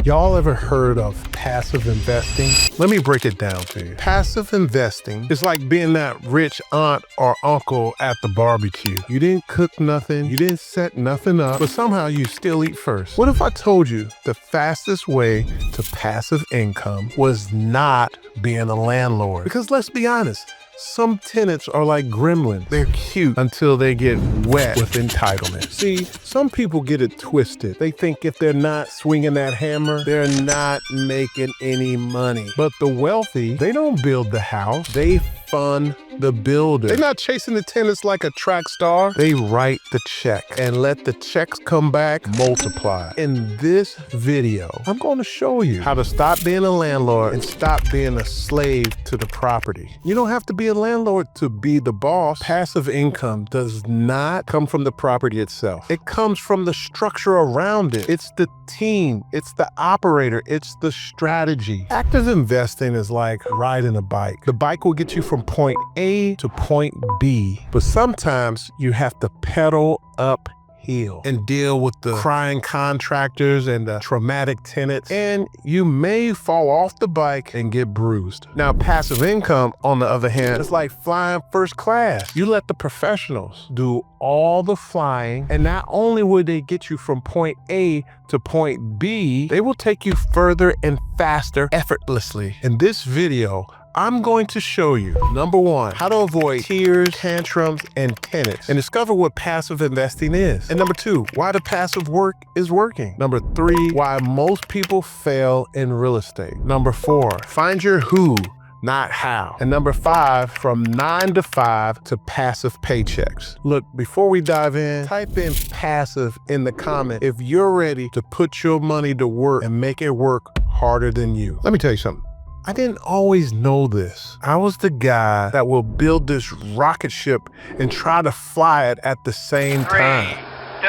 Y'all ever heard of passive investing? Let me break it down to you. Passive investing is like being that rich aunt or uncle at the barbecue. You didn't cook nothing, you didn't set nothing up, but somehow you still eat first. What if I told you the fastest way to passive income was not being a landlord? Because let's be honest, some tenants are like gremlins. They're cute until they get wet with entitlement. See, some people get it twisted. They think if they're not swinging that hammer, they're not making any money. But the wealthy, they don't build the house. They fund the builder. They're not chasing the tenants like a track star. They write the check and let the checks come back multiply. In this video, I'm going to show you how to stop being a landlord and stop being a slave to the property. You don't have to be a landlord to be the boss. Passive income does not come from the property itself. It comes from the structure around it. It's the team, it's the operator, it's the strategy. Active investing is like riding a bike. The bike will get you from point A to point B, but sometimes you have to pedal uphill and deal with the crying contractors and the traumatic tenants, and you may fall off the bike and get bruised. Now, passive income, on the other hand, is like flying first class. You let the professionals do all the flying, and not only will they get you from point A to point B, they will take you further and faster effortlessly. In this video, I'm going to show you, number one, how to avoid tears, tantrums, and tenants, and discover what passive investing is. And number two, why the passive work is working. Number three, why most people fail in real estate. Number four, find your who, not how. And number five, from 9 to 5 to passive paychecks. Look, before we dive in, type in passive in the comment if you're ready to put your money to work and make it work harder than you. Let me tell you something. I didn't always know this. I was the guy that will build this rocket ship and try to fly it at the same time. 3, 2,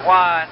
1.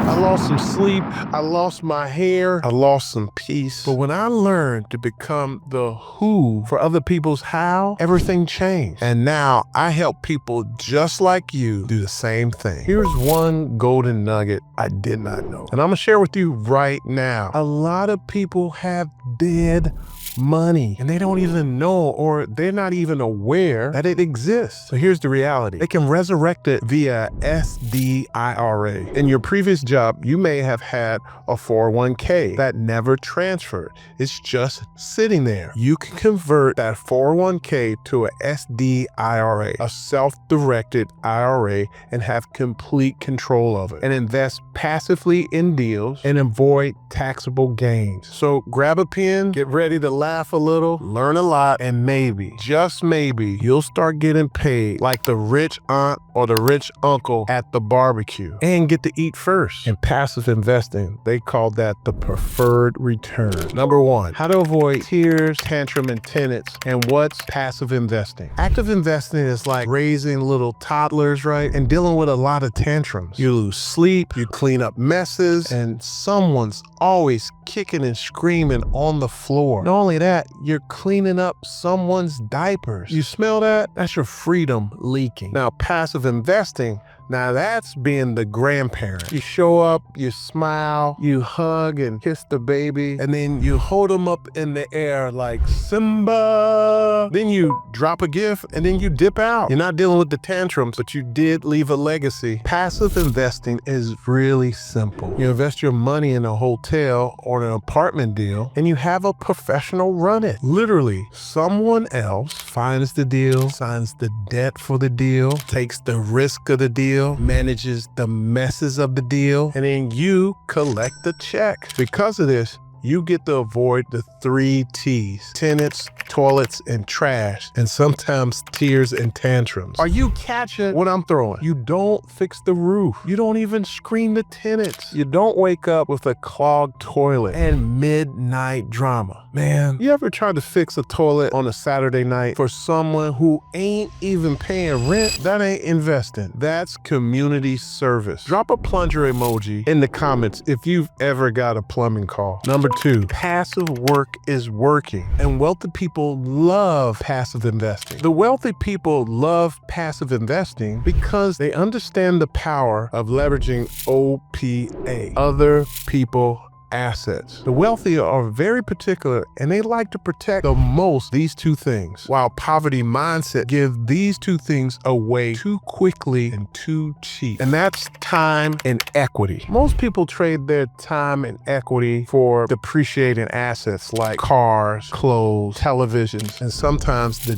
I lost some sleep, I lost my hair, I lost some peace. But when I learned to become the who for other people's how, everything changed. And now I help people just like you do the same thing. Here's one golden nugget I did not know, and I'm gonna share with you right now. A lot of people have dead money and they don't even know, or they're not even aware that it exists. So here's the reality. They can resurrect it via SDIRA. In your previous job, you may have had a 401k that never transferred. It's just sitting there. You can convert that 401k to a SDIRA, a self-directed IRA, and have complete control of it, and invest passively in deals and avoid taxable gains. So grab a pen, get ready to laugh a little, learn a lot, and maybe, just maybe, you'll start getting paid like the rich aunt or the rich uncle at the barbecue and get to eat first. In passive investing, they call that the preferred return. Number one, how to avoid tears, tantrum, and tenants, and what's passive investing. Active investing is like raising little toddlers, right? And dealing with a lot of tantrums. You lose sleep, you clean up messes, and someone's always kicking and screaming on the floor. Not only that, you're cleaning up someone's diapers. You smell that? That's your freedom leaking. Now, passive investing, now that's being the grandparent. You show up, you smile, you hug and kiss the baby, and then you hold them up in the air like Simba. Then you drop a gift and then you dip out. You're not dealing with the tantrums, but you did leave a legacy. Passive investing is really simple. You invest your money in a hotel or an apartment deal, and you have a professional run it. Literally, someone else finds the deal, signs the debt for the deal, takes the risk of the deal, manages the messes of the deal, and then you collect the check. Because of this, you get to avoid the 3 T's: tenants, toilets, and trash, and sometimes tears and tantrums. Are you catching what I'm throwing? You don't fix the roof. You don't even screen the tenants. You don't wake up with a clogged toilet and midnight drama. Man, you ever tried to fix a toilet on a Saturday night for someone who ain't even paying rent? That ain't investing. That's community service. Drop a plunger emoji in the comments if you've ever got a plumbing call. Number 2, passive work is working. And wealthy people love passive investing. The wealthy people love passive investing because they understand the power of leveraging OPA, other people assets. The wealthy are very particular and they like to protect the most these two things, while poverty mindset give these two things away too quickly and too cheap. And that's time and equity. Most people trade their time and equity for depreciating assets like cars, clothes, televisions, and sometimes the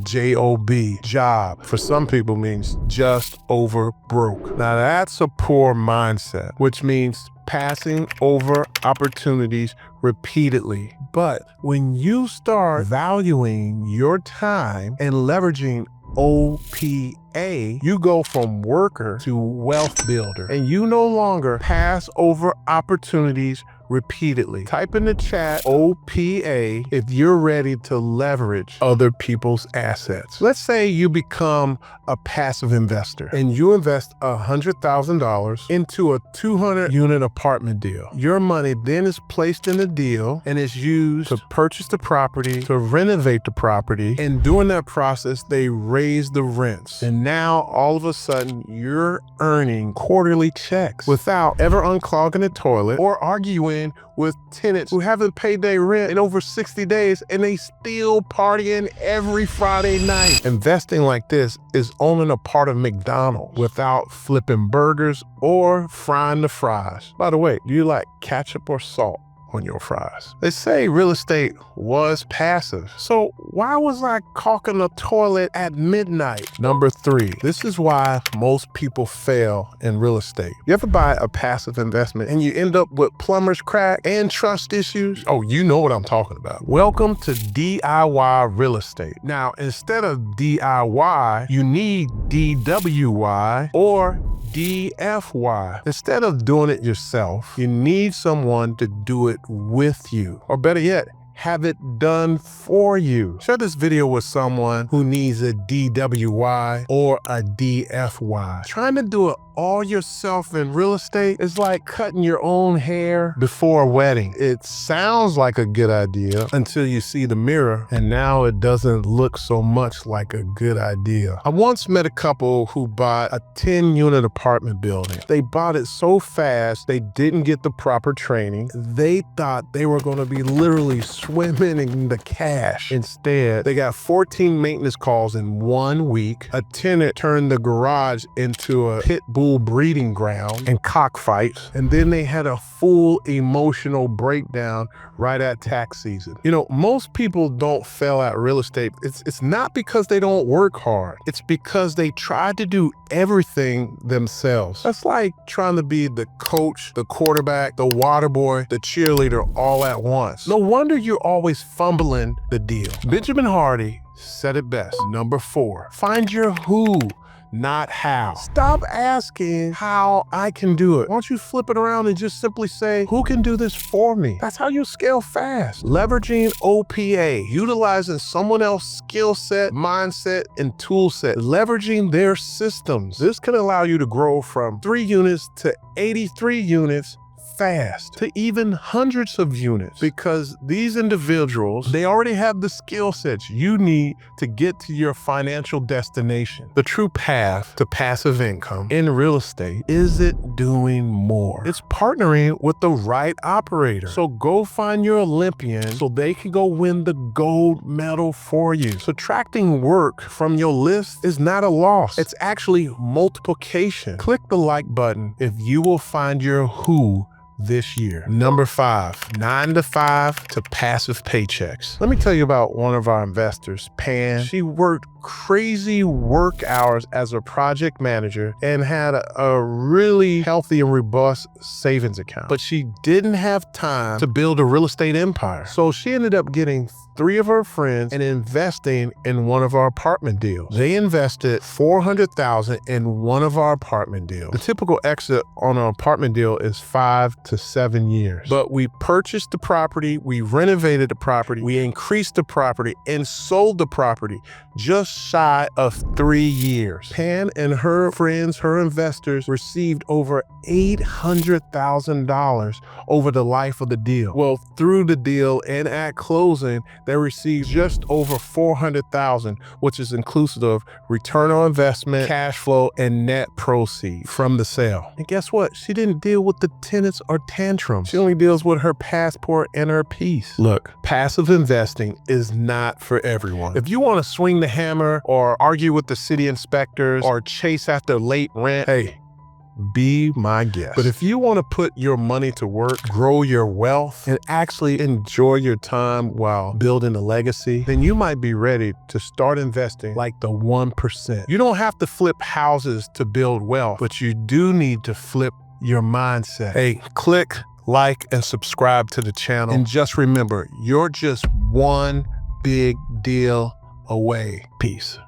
job for some people means just over broke. Now that's a poor mindset, which means passing over opportunities repeatedly. But when you start valuing your time and leveraging OPA, you go from worker to wealth builder, and you no longer pass over opportunities repeatedly. Type in the chat OPA if you're ready to leverage other people's assets. Let's say you become a passive investor and you invest $100,000 into a 200-unit apartment deal. Your money then is placed in the deal and is used to purchase the property, to renovate the property, and during that process, they raise the rents. And now, all of a sudden, you're earning quarterly checks without ever unclogging the toilet or arguing with tenants who haven't paid their rent in over 60 days and they still partying every Friday night. Investing like this is owning a part of McDonald's without flipping burgers or frying the fries. By the way, do you like ketchup or salt on your fries? They say real estate was passive. So why was I caulking the toilet at midnight? Number 3, this is why most people fail in real estate. You ever buy a passive investment and you end up with plumber's crack and trust issues? Oh, you know what I'm talking about. Welcome to DIY real estate. Now, instead of DIY, you need DWY or DFY. Instead of doing it yourself, you need someone to do it with you. Or better yet, have it done for you. Share this video with someone who needs a DWY or a DFY. Trying to do it all yourself in real estate is like cutting your own hair before a wedding. It sounds like a good idea until you see the mirror, and now it doesn't look so much like a good idea. I once met a couple who bought a 10-unit apartment building. They bought it so fast, they didn't get the proper training. They thought they were going to be literally swimming in the cash. Instead, they got 14 maintenance calls in 1 week. A tenant turned the garage into a pit bull breeding ground and cockfights. And then they had a full emotional breakdown right at tax season. You know, most people don't fail at real estate. It's not because they don't work hard. It's because they try to do everything themselves. That's like trying to be the coach, the quarterback, the water boy, the cheerleader all at once. No wonder you're always fumbling the deal. Benjamin Hardy said it best. Number 4, find your who, not how. Stop asking how I can do it. Why don't you flip it around and just simply say, who can do this for me? That's how you scale fast. Leveraging OPA, utilizing someone else's skill set, mindset, and tool set, leveraging their systems. This can allow you to grow from 3 units to 83 units fast, to even hundreds of units, because these individuals, they already have the skill sets you need to get to your financial destination. The true path to passive income in real estate isn't doing more. It's partnering with the right operator. So go find your Olympian so they can go win the gold medal for you. Subtracting work from your list is not a loss. It's actually multiplication. Click the like button if you will find your who this year. Number 5, 9 to 5 to passive paychecks. Let me tell you about one of our investors, Pan. She worked crazy work hours as a project manager and had a really healthy and robust savings account. But she didn't have time to build a real estate empire. So she ended up getting 3 of her friends and investing in one of our apartment deals. They invested $400,000 in one of our apartment deals. The typical exit on an apartment deal is 5 to 7 years. But we purchased the property, we renovated the property, we increased the property, and sold the property just shy of 3 years. Pan and her friends, her investors, received over $800,000 over the life of the deal. Well, through the deal and at closing, they received just over $400,000, which is inclusive of return on investment, cash flow, and net proceeds from the sale. And guess what? She didn't deal with the tenants or tantrums. She only deals with her passport and her peace. Look, passive investing is not for everyone. If you want to swing the hammer or argue with the city inspectors or chase after late rent, hey, be my guest. But if you want to put your money to work, grow your wealth, and actually enjoy your time while building a legacy, then you might be ready to start investing like the 1%. You don't have to flip houses to build wealth, but you do need to flip your mindset. Hey, click like and subscribe to the channel. And just remember, you're just one big deal away. Peace.